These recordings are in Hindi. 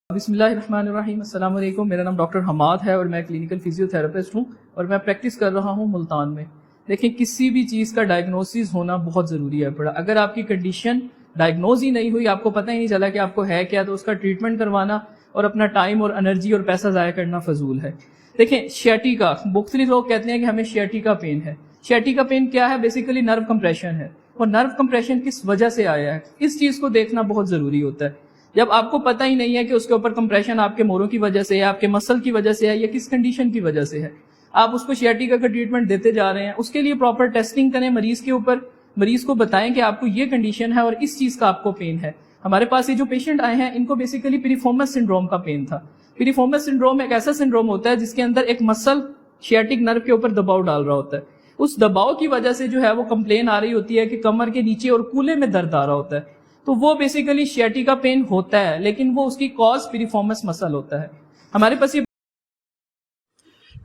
बिस्मिल्लाहिर्रहमानिर्रहीम, अस्सलाम वालेकुम। मेरा नाम डॉक्टर हमाद है और मैं क्लिनिकल फिजियोथेरेपिस्ट हूँ और मैं प्रैक्टिस कर रहा हूँ मुल्तान में। देखिए, किसी भी चीज़ का डायग्नोसिस होना बहुत ज़रूरी है पड़ा। अगर आपकी कंडीशन डायग्नोज ही नहीं हुई, आपको पता ही नहीं चला कि आपको है क्या, तो उसका ट्रीटमेंट करवाना और अपना टाइम और एनर्जी और पैसा ज़ाया करना फजूल है। देखें, शियाटिका, मुख्तलिफ लोग कहते हैं कि हमें शियाटिका पेन है। शियाटिका पेन क्या है? बेसिकली नर्व कंप्रेशन है। और नर्व कंप्रेशन किस वजह से आया है, इस चीज़ को देखना बहुत ज़रूरी होता है। जब आपको पता ही नहीं है कि उसके ऊपर कंप्रेशन आपके मोरों की वजह से है, आपके मसल की वजह से है, या किस कंडीशन की वजह से है, आप उसको शियाटिका का ट्रीटमेंट देते जा रहे हैं। उसके लिए प्रॉपर टेस्टिंग करें मरीज के ऊपर, मरीज को बताएं कि आपको ये कंडीशन है और इस चीज का आपको पेन है। हमारे पास ये जो पेशेंट आए हैं, इनको बेसिकली पिरिफॉर्मस सिंड्रोम का पेन था। पिरिफॉर्मस सिंड्रोम एक ऐसा सिंड्रोम होता है जिसके अंदर एक मसल शियाटिक नर्व के ऊपर दबाव डाल रहा होता है। उस दबाव की वजह से जो है वो कंप्लेन आ रही होती है कि कमर के नीचे और कूल्हे में दर्द आ रहा होता है। तो वो बेसिकली शियाटिका पेन होता है, लेकिन वो उसकी कॉज पिरिफॉर्मस मसल होता है। हमारे पास ये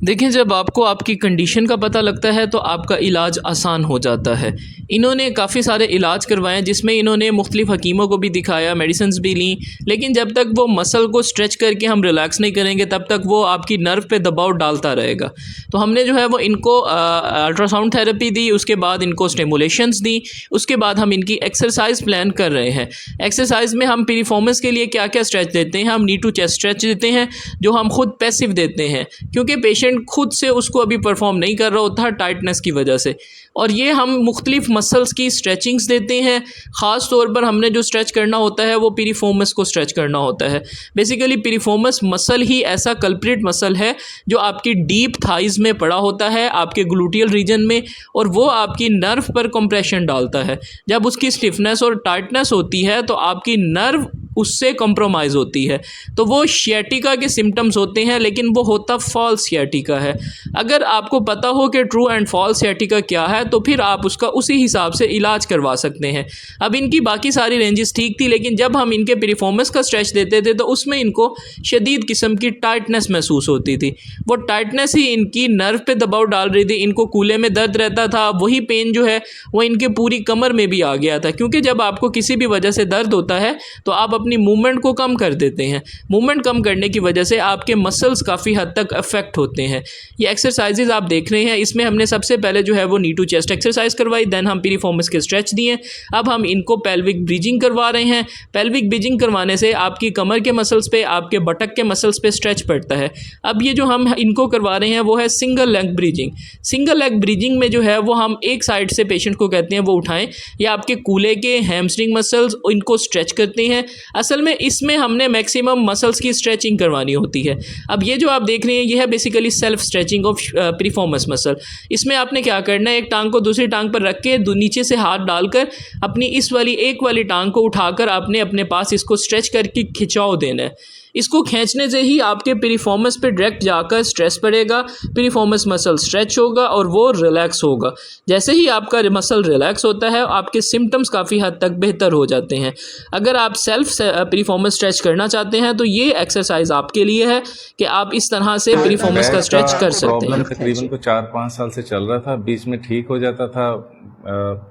देखें, जब आपको आपकी कंडीशन का पता लगता है तो आपका इलाज आसान हो जाता है। इन्होंने काफ़ी सारे इलाज करवाए जिसमें इन्होंने मुख्तलिफ हकीमों को भी दिखाया, मेडिसिन भी ली, लेकिन जब तक वो मसल को स्ट्रेच करके हम रिलैक्स नहीं करेंगे तब तक वो आपकी नर्व पे दबाव डालता रहेगा। तो हमने जो है वो इनको अल्ट्रासाउंड थेरेपी दी, उसके बाद इनको स्टिमुलेशंस दी, उसके बाद हम इनकी एक्सरसाइज प्लान कर रहे हैं। एक्सरसाइज में हम पिरिफॉर्मेंस के लिए क्या क्या स्ट्रेच देते हैं, हम नी टू चेस्ट स्ट्रेच देते हैं जो हम खुद पैसिव देते हैं, क्योंकि पेशेंट खुद से उसको अभी परफॉर्म नहीं कर रहा होता टाइटनेस की वजह से। और ये हम मुख्तलिफ मसल्स की स्ट्रेचिंग्स देते हैं। ख़ास तौर पर हमने जो स्ट्रेच करना होता है वो पिरिफॉर्मस को स्ट्रेच करना होता है। बेसिकली पिरिफॉर्मस मसल ही ऐसा कल्प्रिट मसल है जो आपकी डीप थाइज में पड़ा होता है, आपके ग्लूटियल रीजन में, और वो आपकी नर्व पर कंप्रेशन डालता है। जब उसकी स्टिफनेस और टाइटनेस होती है तो आपकी नर्व उससे कॉम्प्रोमाइज़ होती है। तो वो शियाटिका के सिम्टम्स होते हैं, लेकिन वो होता फॉल्स शियाटिका है। अगर आपको पता हो कि ट्रू एंड फॉल्स शियाटिका क्या है तो फिर आप उसका उसी हिसाब से इलाज करवा सकते हैं। अब इनकी बाकी सारी रेंजेस ठीक थी, लेकिन जब हम इनके पिरिफॉर्मेंस का स्ट्रेच देते थे तो उसमें इनको शदीद किस्म की टाइटनेस महसूस होती थी। वो टाइटनेस ही इनकी नर्व पे दबाव डाल रही थी, इनको कूल्हे में दर्द रहता था। वही पेन जो है वो इनके पूरी कमर में भी आ गया था, क्योंकि जब आपको किसी भी वजह से दर्द होता है तो आप अपनी मूवमेंट को कम कर देते हैं। मूवमेंट कम करने की वजह से आपके मसल्स काफ़ी हद तक अफेक्ट होते हैं। ये एक्सरसाइजेज आप देख रहे हैं, इसमें हमने सबसे पहले जो है वो नी टू चेस्ट एक्सरसाइज करवाई, देन हम पिरिफॉर्मस के स्ट्रेच दिए। अब हम इनको पेल्विक ब्रीजिंग करवा रहे हैं। पेल्विक ब्रीजिंग करवाने से आपकी कमर के मसल्स पे, आपके बटक के मसल्स पे स्ट्रेच पड़ता है। अब ये जो हम इनको करवा रहे हैं वो है single leg bridging. Single leg bridging में जो है वो हम एक साइड से पेशेंट को कहते हैं वो उठाएं, या आपके कूल्हे के हैमस्ट्रिंग मसल्स इनको स्ट्रेच करते हैं। असल में इसमें हमने मैक्सिमम मसल्स की स्ट्रेचिंग करवानी होती है। अब ये जो आप देख रहे हैं ये है basically self stretching of piriformis muscle. इसमें आपने क्या करना है, एक टांग को दूसरी टांग पर रख के नीचे से हाथ डालकर अपनी इस वाली एक वाली टांग को उठाकर आपने अपने पास इसको स्ट्रेच करके खिंचाव देना है। इसको खींचने से ही आपके पिरिफॉर्मस पे डायरेक्ट जाकर स्ट्रेस पड़ेगा, पिरिफॉर्मस मसल स्ट्रेच होगा और वो रिलैक्स होगा। जैसे ही आपका मसल रिलैक्स होता है आपके सिम्टम्स काफ़ी हद तक बेहतर हो जाते हैं। अगर आप सेल्फ पिरिफॉर्मस स्ट्रेच करना चाहते हैं तो ये एक्सरसाइज आपके लिए है कि आप इस तरह से पिरिफॉर्मस का स्ट्रेच कर सकते हैं। तकरीबन को 4-5 साल से चल रहा था, बीच में ठीक हो जाता था,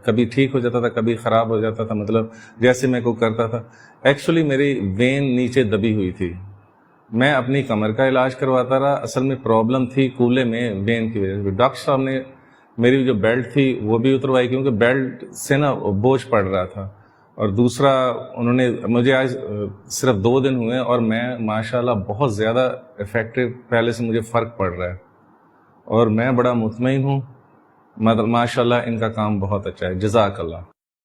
कभी ठीक हो जाता था, कभी ख़राब हो जाता था, मतलब जैसे मैं को करता था। एक्चुअली मेरी वेन नीचे दबी हुई थी, मैं अपनी कमर का इलाज करवाता रहा। असल में प्रॉब्लम थी कूल्हे में वेन की वजह से। डॉक्टर साहब ने मेरी जो बेल्ट थी वो भी उतरवाई, क्योंकि बेल्ट से ना बोझ पड़ रहा था। और दूसरा, उन्होंने मुझे आज सिर्फ 2 दिन हुए और मैं माशाल्लाह बहुत ज़्यादा इफेक्टिव, पहले से मुझे फ़र्क पड़ रहा है और मैं बड़ा मुतमईन हूँ। मतलब माशाल्लाह इनका काम बहुत अच्छा है। जज़ाकल्लाह।